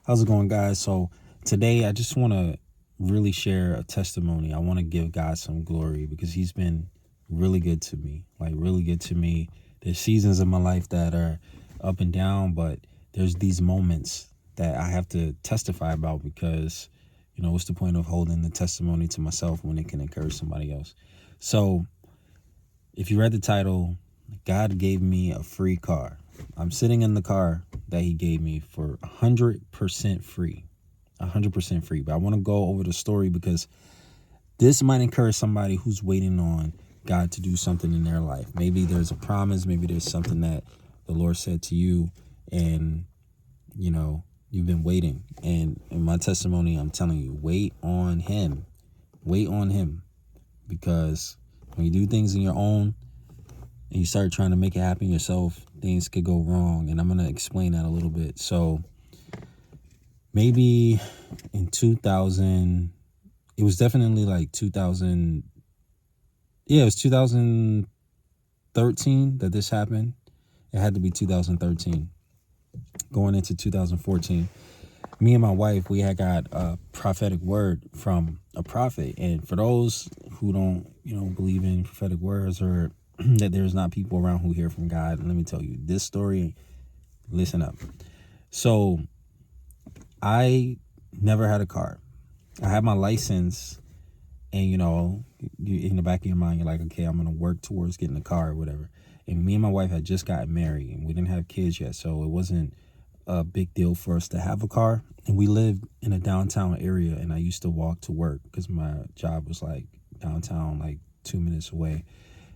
How's it going, guys? So today I just want to really share a testimony. I want to give God some glory because he's been really good to me, like really good to me. There's seasons of my life that are up and down, but there's these moments that I have to testify about because, what's the point of holding the testimony to myself when it can encourage somebody else? So if you read the title, God gave me a free car. I'm sitting in the car that he gave me for 100% free. 100% free. But I want to go over the story because this might encourage somebody who's waiting on God to do something in their life. Maybe there's a promise. Maybe there's something that the Lord said to you and, you've been waiting. And in my testimony, I'm telling you, wait on him. Wait on him. Because when you do things in your own, and you start trying to make it happen yourself, things could go wrong. And I'm going to explain that a little bit. So maybe in 2000, it was definitely like 2000. Yeah, it was 2013 that this happened. It had to be 2013. Going into 2014, me and my wife, we had got a prophetic word from a prophet. And for those who don't, believe in prophetic words or that there's not people around who hear from God, let me tell you this story. Listen up. So I never had a car. I had my license, and you in the back of your mind, you're like, okay, I'm gonna work towards getting a car or whatever. And me and my wife had just gotten married, and we didn't have kids yet, so it wasn't a big deal for us to have a car. And we lived in a downtown area, and I used to walk to work because my job was like downtown, like 2 minutes away.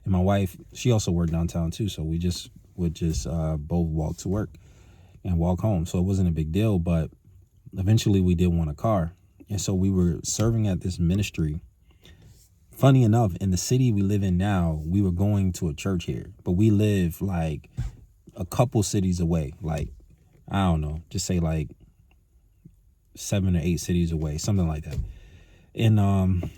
And my wife, she also worked downtown too, so we just would both walk to work and walk home. So it wasn't a big deal, but eventually we did want a car. And so we were serving at this ministry. Funny enough, in the city we live in now, we were going to a church here, but we live like a couple cities away. Like, I don't know, just say like 7 or 8 cities away, something like that. And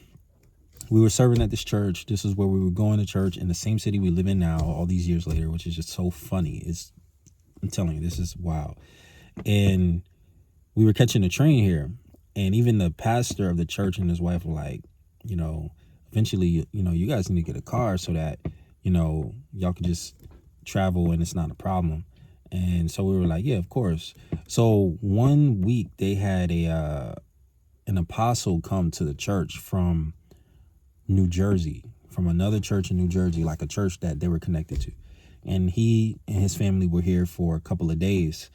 we were serving at this church. This is where we were going to church in the same city we live in now, all these years later, which is just so funny. I'm telling you, this is wild. And we were catching a train here, and even the pastor of the church and his wife were like, eventually, you guys need to get a car so that, y'all can just travel and it's not a problem. And so we were like, yeah, of course. So one week they had an apostle come to the church from New Jersey, from another church in New Jersey, like a church that they were connected to. And he and his family were here for a couple of days.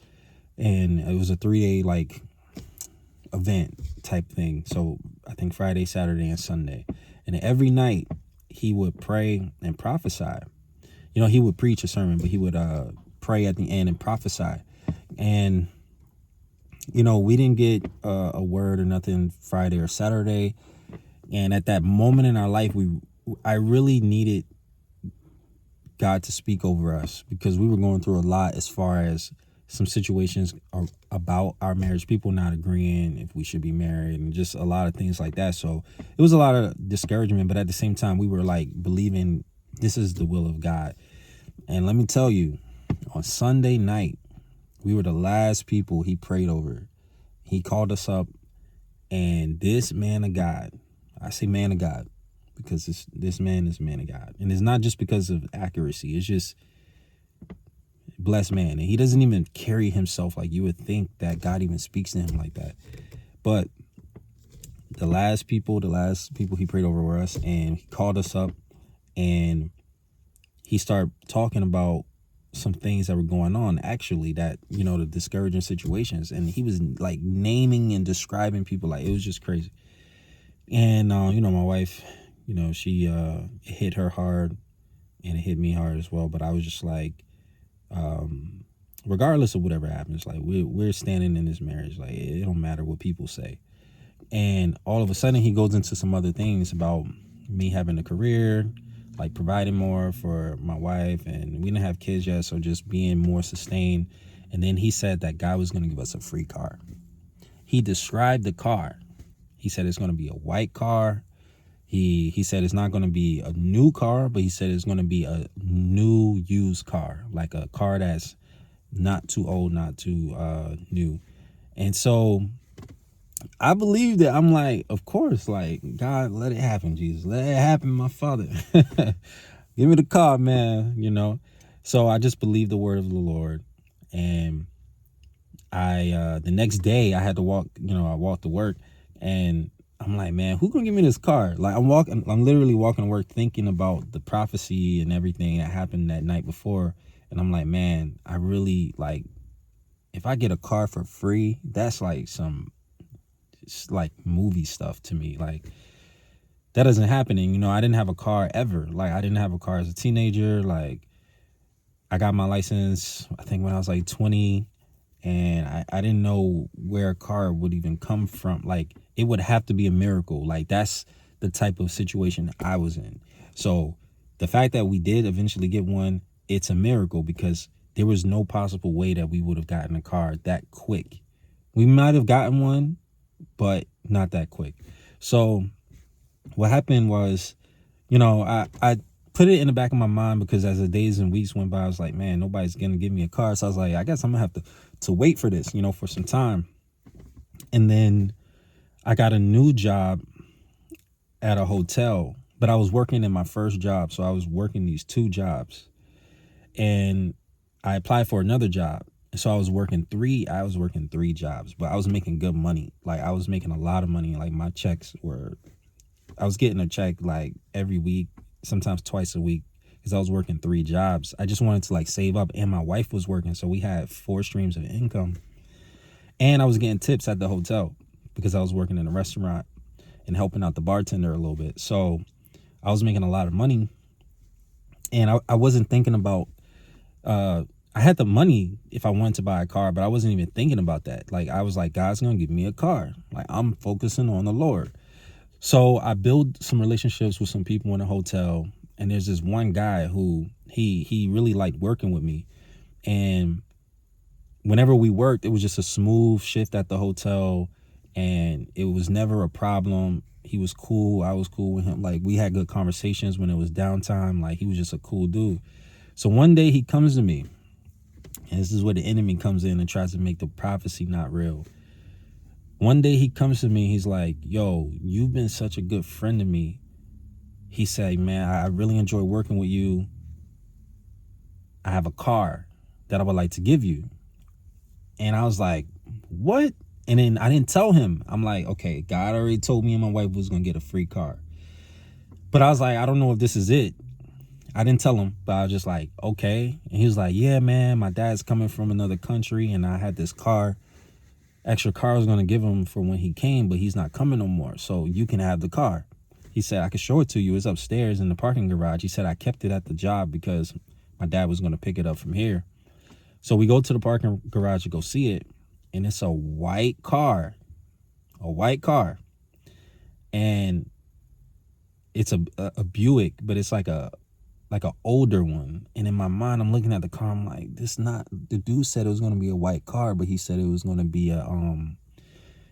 And it was a 3-day like event type thing. So I think Friday, Saturday, and Sunday. And every night he would pray and prophesy. He would preach a sermon, but he would pray at the end and prophesy. And, we didn't get a word or nothing Friday or Saturday. And at that moment in our life, I really needed God to speak over us because we were going through a lot as far as some situations about our marriage, people not agreeing if we should be married and just a lot of things like that. So it was a lot of discouragement, but at the same time, we were like believing this is the will of God. And let me tell you, on Sunday night, we were the last people he prayed over. He called us up, and this man of God, I say man of God, because this man is a man of God. And it's not just because of accuracy. It's just blessed man. And he doesn't even carry himself like you would think that God even speaks to him like that. But the last people he prayed over were us, and he called us up and he started talking about some things that were going on, actually, that, the discouraging situations. And he was like naming and describing people, like it was just crazy. And, my wife, she, it hit her hard and it hit me hard as well. But I was just like, regardless of whatever happens, like we're standing in this marriage, like it don't matter what people say. And all of a sudden he goes into some other things about me having a career, like providing more for my wife, and we didn't have kids yet, so just being more sustained. And then he said that God was going to give us a free car. He described the car. He said it's going to be a white car. He said it's not going to be a new car, but he said it's going to be a new used car, like a car that's not too old, not too new. And so I believed it. I'm like, of course, like, God, let it happen, Jesus. Let it happen, my Father. Give me the car, man, you know. So I just believed the word of the Lord. And the next day I had to walk, I walked to work, and I'm like, man, who gonna give me this car? Like, I'm literally walking to work thinking about the prophecy and everything that happened that night before. And I'm like, man, I really, like, if I get a car for free, that's like it's like movie stuff to me. Like, that isn't happening. I didn't have a car ever. Like, I didn't have a car as a teenager. Like, I got my license, I think, when I was like 20, and I didn't know where a car would even come from. Like, it would have to be a miracle. Like, that's the type of situation I was in. So the fact that we did eventually get one, it's a miracle, because there was no possible way that we would have gotten a car that quick. We might have gotten one, but not that quick. So what happened was, I put it in the back of my mind, because as the days and weeks went by, I was like, man, nobody's going to give me a car. So I was like, I guess I'm going to have to wait for this, for some time. And then I got a new job at a hotel, but I was working in my first job. So I was working these two jobs, and I applied for another job. So I was working three jobs, but I was making good money. Like, I was making a lot of money. Like, I was getting a check like every week, sometimes twice a week, because I was working three jobs. I just wanted to like save up, and my wife was working, so we had 4 streams of income. And I was getting tips at the hotel, because I was working in a restaurant and helping out the bartender a little bit. So I was making a lot of money, and I wasn't thinking about, I had the money if I wanted to buy a car, but I wasn't even thinking about that. Like, I was like, God's going to give me a car. Like, I'm focusing on the Lord. So I built some relationships with some people in the hotel, and there's this one guy who he really liked working with me. And whenever we worked, it was just a smooth shift at the hotel, and it was never a problem. He was cool. I was cool with him. Like, we had good conversations when it was downtime. Like, he was just a cool dude. So one day he comes to me, and this is where the enemy comes in and tries to make the prophecy not real. One day he comes to me, he's like, yo, you've been such a good friend to me. He said, man, I really enjoy working with you. I have a car that I would like to give you. And I was like, what? And then I didn't tell him. I'm like, okay, God already told me and my wife was going to get a free car. But I was like, I don't know if this is it. I didn't tell him, but I was just like, okay. And he was like, yeah, man, my dad's coming from another country, and I had this car. Extra car I was going to give him for when he came, but he's not coming no more. So you can have the car. He said, I could show it to you. It's upstairs in the parking garage. He said, I kept it at the job because my dad was going to pick it up from here. So we go to the parking garage to go see it. And it's a white car. And it's a Buick, but it's like an older one. And in my mind, I'm looking at the car. I'm like, the dude said it was going to be a white car, but he said it was going to be it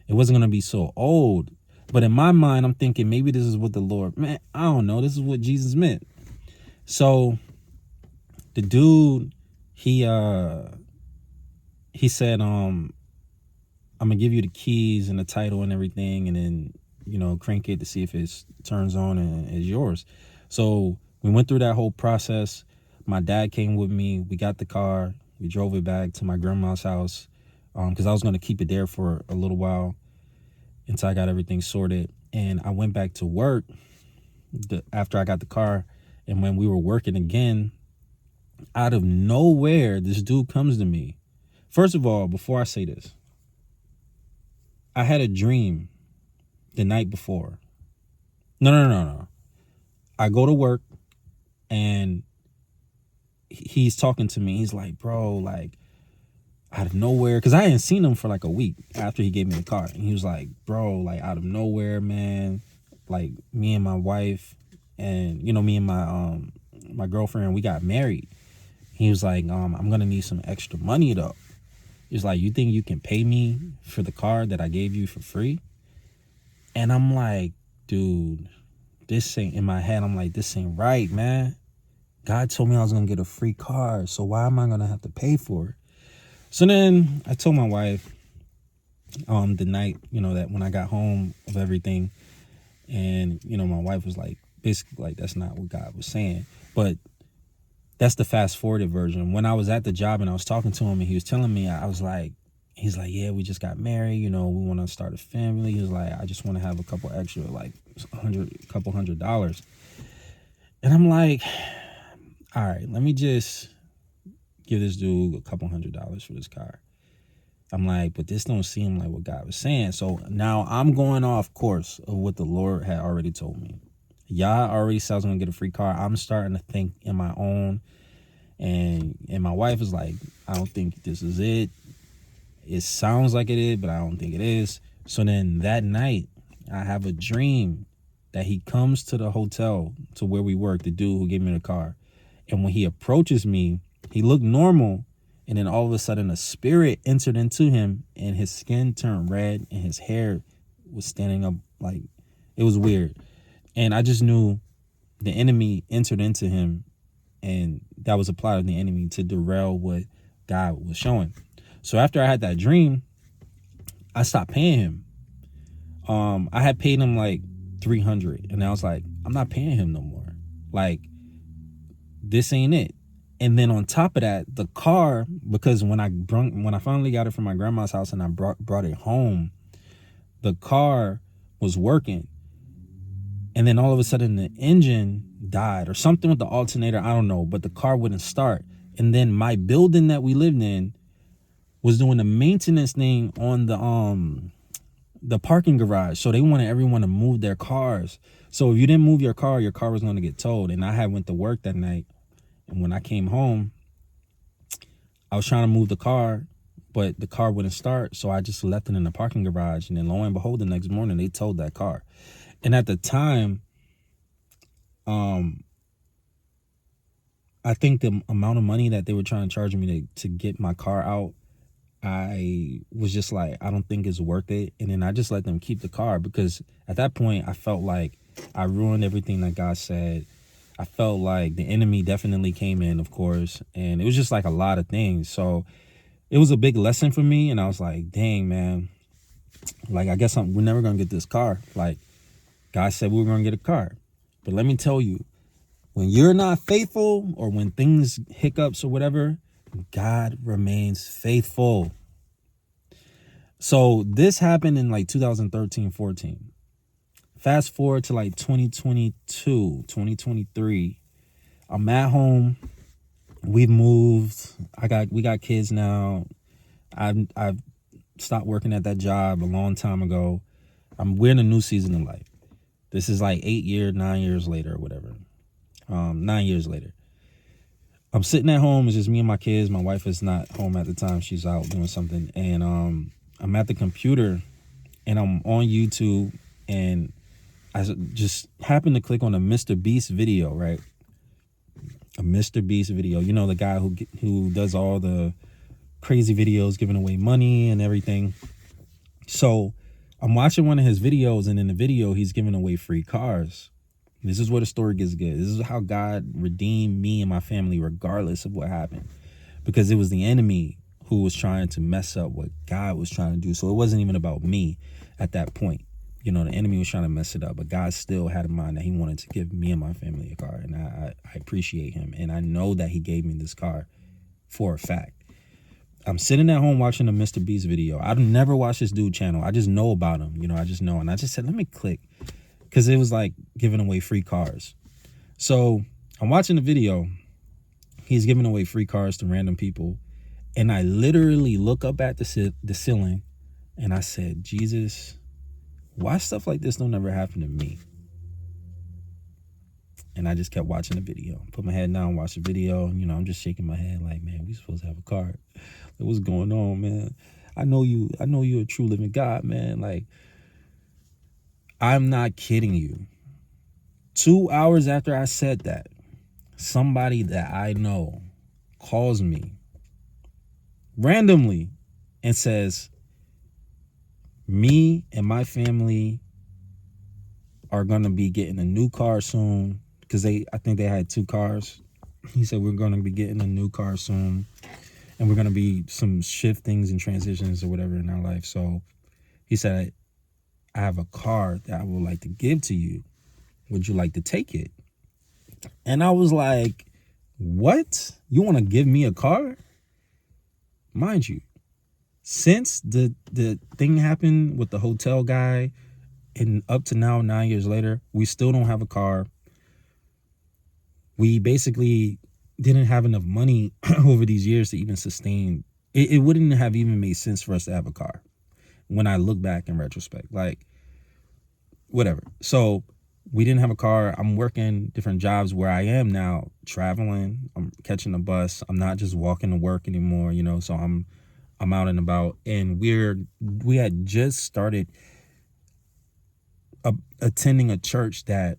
wasn't going to be so old. But in my mind, I'm thinking maybe this is what the Lord, man, I don't know. This is what Jesus meant. So the dude, he said, I'm going to give you the keys and the title and everything, and then, crank it to see if it turns on and it's yours. So we went through that whole process. My dad came with me. We got the car. We drove it back to my grandma's house, because I was going to keep it there for a little while until I got everything sorted. And I went back to work after I got the car. And when we were working again, out of nowhere, this dude comes to me. First of all, before I say this, I had a dream the night before. No. I go to work, and he's talking to me. He's like, bro, like, out of nowhere, because I hadn't seen him for like a week after he gave me the car. And he was like, bro, like, out of nowhere, man, like, me and my wife and, me and my girlfriend, we got married. He was like, I'm going to need some extra money, though. He's like, you think you can pay me for the car that I gave you for free? And I'm like, dude, this ain't, in my head, I'm like, this ain't right, man. God told me I was going to get a free car, so why am I going to have to pay for it? So then I told my wife, the night, that when I got home of everything, and my wife was like, basically like, that's not what God was saying. But that's the fast forwarded version. When I was at the job and I was talking to him and he was telling me, I was like, he's like, yeah, we just got married, we want to start a family. He was like, I just want to have a couple extra, like couple $100. And I'm like, all right, let me just give this dude a couple $100 for this car. I'm like, but this don't seem like what God was saying. So now I'm going off course of what the Lord had already told me. Yah already said I was gonna get a free car. I'm starting to think in my own, and my wife is like, I don't think this is it. It sounds like it is, but I don't think it is. So then that night, I have a dream that he comes to the hotel to where we work, the dude who gave me the car. And when he approaches me, he looked normal. And then all of a sudden, a spirit entered into him and his skin turned red and his hair was standing up. Like, it was weird. And I just knew the enemy entered into him, and that was a plot of the enemy to derail what God was showing. So after I had that dream, I stopped paying him. I had paid him like $300, and I was like, I'm not paying him no more. Like, this ain't it. And then on top of that, the car, because when I finally got it from my grandma's house and I brought it home, the car was working. And then all of a sudden the engine died or something with the alternator. I don't know, but the car wouldn't start. And then my building that we lived in was doing the maintenance thing on the parking garage. So they wanted everyone to move their cars. So if you didn't move your car was going to get towed. And I had went to work that night. And when I came home, I was trying to move the car, but the car wouldn't start. So I just left it in the parking garage. And then lo and behold, the next morning, they towed that car. And at the time, I think the amount of money that they were trying to charge me to get my car out, I was just like, I don't think it's worth it. And then I just let them keep the car, because at that point, I felt like I ruined everything that God said. I felt like the enemy definitely came in, of course, and it was just like a lot of things. So it was a big lesson for me, and I was like, dang, man, like, I guess we're never going to get this car. Like, God said we were going to get a car. But let me tell you, when you're not faithful or when things hiccups or whatever, God remains faithful. So this happened in like 2013, 14. Fast forward to like 2022, 2023. I'm at home. We've moved. We got kids now. I've stopped working at that job a long time ago. We're in a new season of life. This is like 9 years later or whatever. 9 years later. I'm sitting at home. It's just me and my kids. My wife is not home at the time. She's out doing something. And I'm at the computer and I'm on YouTube, and I just happened to click on a Mr. Beast video, right? A Mr. Beast video. You know, the guy who does all the crazy videos, giving away money and everything. So I'm watching one of his videos, and in the video, he's giving away free cars. This is where the story gets good. This is how God redeemed me and my family regardless of what happened, because it was the enemy who was trying to mess up what God was trying to do. So it wasn't even about me at that point. You know, the enemy was trying to mess it up, but God still had in mind that he wanted to give me and my family a car. And I appreciate him. And I know that he gave me this car for a fact. I'm sitting at home watching the Mr. Beast video. I've never watched this dude channel. I just know about him. You know, I just know. And I just said, let me click, because it was like giving away free cars. So I'm watching the video. He's giving away free cars to random people. And I literally look up at the ceiling and I said, Jesus, why stuff like this don't ever happen to me? And I just kept watching the video. Put my head down, watch the video. You know, I'm just shaking my head like, man, we supposed to have a car. Like, what's going on, man? I know you're a true living God, man. Like, I'm not kidding you. 2 hours after I said that, somebody that I know calls me randomly and says, me and my family are going to be getting a new car soon, because I think they had 2 cars. He said, we're going to be getting a new car soon, and we're going to be some shiftings and transitions or whatever in our life. So He said, I have a car that I would like to give to you. Would you like to take it? And I was like, what? You want to give me a car? Mind you, since the thing happened with the hotel guy and up to now, 9 years later, we still don't have a car. We basically didn't have enough money over these years to even sustain. It wouldn't have even made sense for us to have a car when I look back in retrospect. Like, whatever. So we didn't have a car. I'm working different jobs where I am now, traveling. I'm catching a bus. I'm not just walking to work anymore, you know. So I'm out and about. And we had just started attending a church that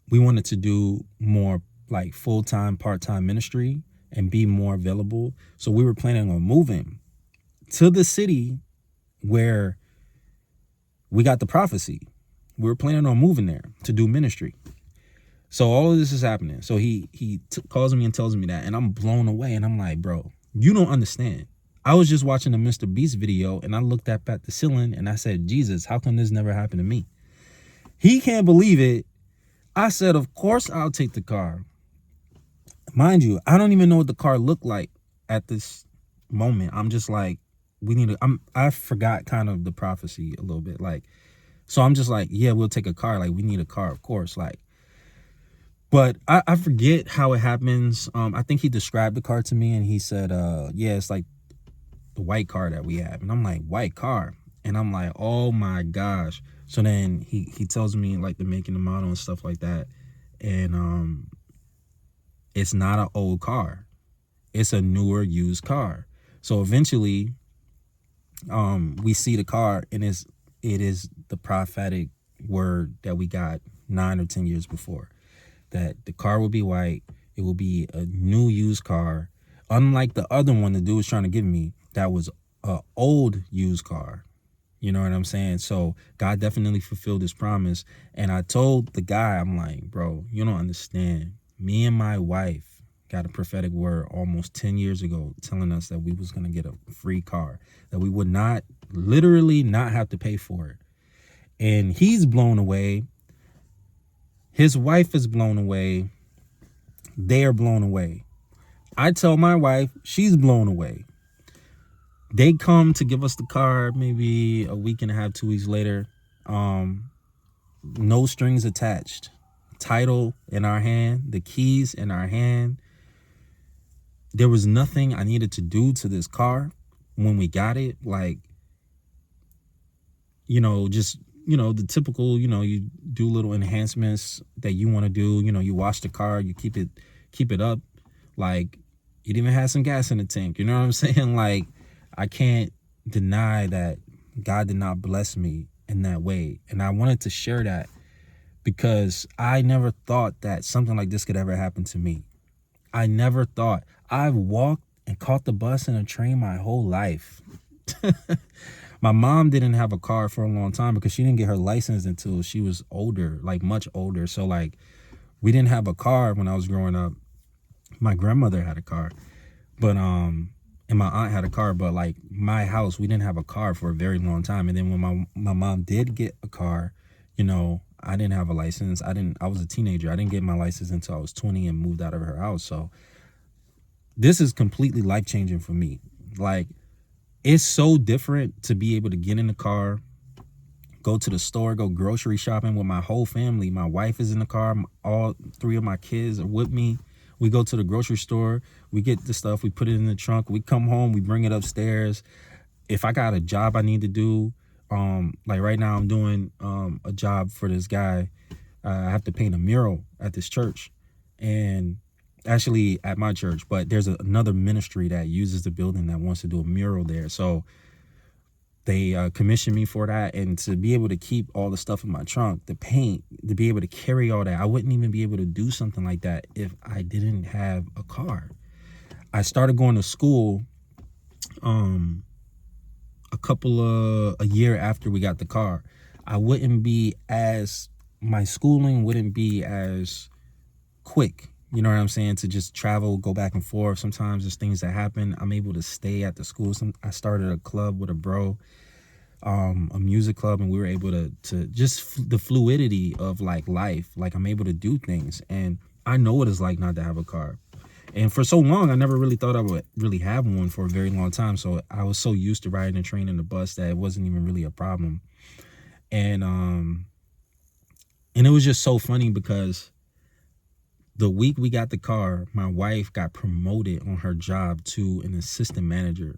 we wanted to do more like full-time, part-time ministry and be more available. So we were planning on moving to the city where we got the prophecy. We were planning on moving there to do ministry. So all of this is happening. So he calls me and tells me that, and I'm blown away. And I'm like, bro, you don't understand. I was just watching the Mr. Beast video, and I looked up at the ceiling, and I said, Jesus, how come this never happened to me? He can't believe it. I said, of course I'll take the car. Mind you, I don't even know what the car looked like at this moment. I'm just like, I forgot kind of the prophecy a little bit. Like, so I'm just like, yeah, we'll take a car. Like, we need a car, of course. Like, but I forget how it happens. I think he described the car to me, and he said, yeah, it's like the white car that we have. And I'm like, white car? And I'm like, oh my gosh. So then he tells me like the make and the model and stuff like that. And it's not an old car. It's a newer used car. So eventually we see the car, and it is the prophetic word that we got 9 or 10 years before, that the car will be white. It will be a new used car. Unlike the other one the dude was trying to give me, that was an old used car. You know what I'm saying? So God definitely fulfilled his promise. And I told the guy, I'm like, bro, you don't understand. Me and my wife got a prophetic word almost 10 years ago telling us that we was going to get a free car, that we would not literally not have to pay for it. And he's blown away. His wife is blown away. They are blown away. I tell my wife, she's blown away. They come to give us the car maybe a week and a half, 2 weeks later. No strings attached. Title in our hand, the keys in our hand. There was nothing I needed to do to this car when we got it. Like, you know, just, you know, the typical, you know, you do little enhancements that you want to do. You know, you wash the car, you keep it up. Like, you'd even have some gas in the tank. You know what I'm saying? Like, I can't deny that God did not bless me in that way. And I wanted to share that because I never thought that something like this could ever happen to me. I never thought. I've walked and caught the bus and a train my whole life. My mom didn't have a car for a long time because she didn't get her license until she was older, like much older. So like, we didn't have a car when I was growing up. My grandmother had a car, but and my aunt had a car, but like my house, we didn't have a car for a very long time. And then when my mom did get a car, you know, I didn't have a license. I was a teenager. I didn't get my license until I was 20 and moved out of her house. So this is completely life-changing for me. Like, it's so different to be able to get in the car, go to the store, go grocery shopping with my whole family. My wife is in the car. All 3 of my kids are with me. We go to the grocery store, we get the stuff, we put it in the trunk, we come home, we bring it upstairs. If I got a job I need to do, like right now I'm doing a job for this guy. I have to paint a mural at this church, and actually at my church, but there's another ministry that uses the building that wants to do a mural there. So they commissioned me for that, and to be able to keep all the stuff in my trunk, the paint, to be able to carry all that. I wouldn't even be able to do something like that if I didn't have a car. I started going to school a year after we got the car. My schooling wouldn't be as quick. You know what I'm saying? To just travel, go back and forth. Sometimes there's things that happen. I'm able to stay at the school. I started a club with a bro. a music club, and we were able to just the fluidity of like life. Like I'm able to do things, and I know what it's like not to have a car. And for so long, I never really thought I would really have one for a very long time. So I was so used to riding the train and the bus that it wasn't even really a problem. And it was just so funny because the week we got the car, my wife got promoted on her job to an assistant manager.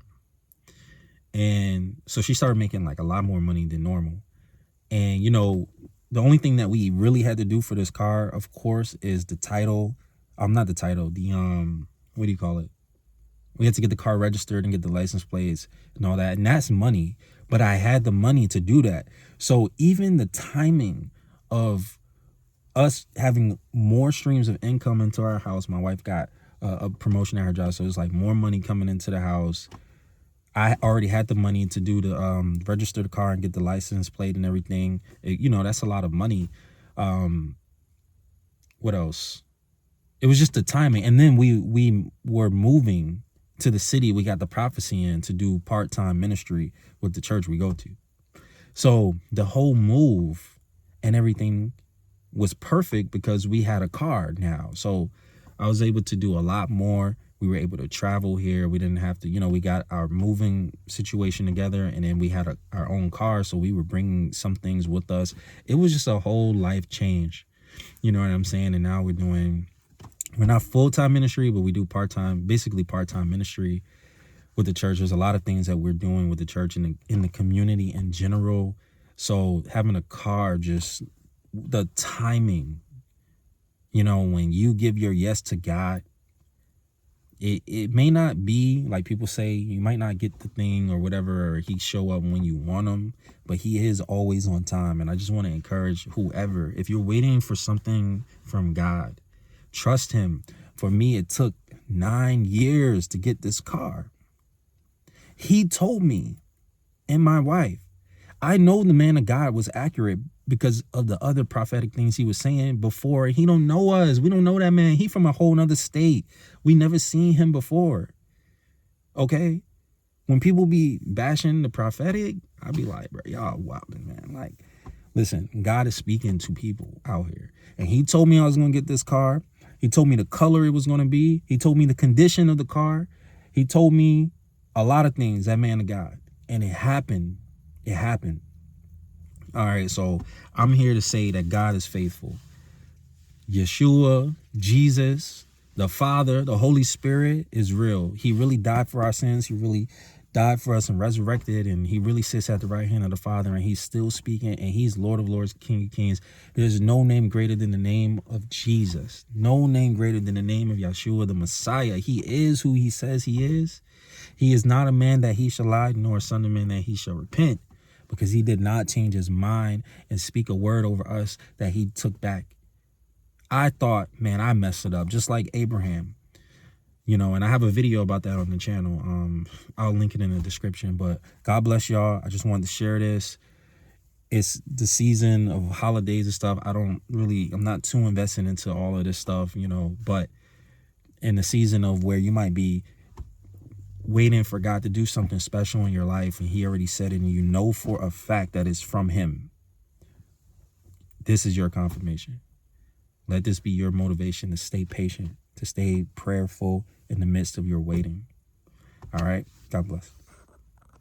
And so she started making like a lot more money than normal. And, you know, the only thing that we really had to do for this car, of course, is the title. Not the title, the, what do you call it? We had to get the car registered and get the license plates and all that. And that's money. But I had the money to do that. So even the timing of us having more streams of income into our house, my wife got a promotion at her job. So it's like more money coming into the house. I already had the money to do the register the car and get the license plate and everything. You know, that's a lot of money. What else? It was just the timing. And then we were moving to the city. We got the prophecy in to do part-time ministry with the church we go to. So the whole move and everything was perfect because we had a car now. So I was able to do a lot more. We were able to travel here. We didn't have to, you know, we got our moving situation together, and then we had our own car. So we were bringing some things with us. It was just a whole life change. You know what I'm saying? And now we're not full-time ministry, but we do basically part-time ministry with the church. There's a lot of things that we're doing with the church and in the community in general. So having a car, just the timing, you know, when you give your yes to God, it may not be like people say, you might not get the thing or whatever, or he show up when you want him, but he is always on time. And I just want to encourage whoever, if you're waiting for something from God, trust him. For me, it took 9 years to get this car. He told me and my wife, I know the man of God was accurate because of the other prophetic things he was saying before. He don't know us. We don't know that man. He from a whole nother state. We never seen him before. Okay? When people be bashing the prophetic, I be like, bro, y'all wildin', man. Like, listen, God is speaking to people out here. And he told me I was going to get this car. He told me the color it was going to be. He told me the condition of the car. He told me a lot of things, that man of God. And it happened. It happened. All right, so I'm here to say that God is faithful. Yeshua, Jesus, the Father, the Holy Spirit is real. He really died for our sins. He really died for us and resurrected, and he really sits at the right hand of the Father, and he's still speaking, and he's Lord of Lords, King of Kings. There's no name greater than the name of Jesus. No name greater than the name of Yeshua, the Messiah. He is who he says he is. He is not a man that he shall lie, nor a son of man that he shall repent, because he did not change his mind and speak a word over us that he took back. I thought, man, I messed it up, just like Abraham. You know, and I have a video about that on the channel. I'll link it in the description. But God bless y'all. I just wanted to share this. It's the season of holidays and stuff. I'm not too invested into all of this stuff, you know, but in the season of where you might be waiting for God to do something special in your life, and he already said it, and you know for a fact that it's from him, this is your confirmation. Let this be your motivation to stay patient, to stay prayerful in the midst of your waiting. All right. God bless.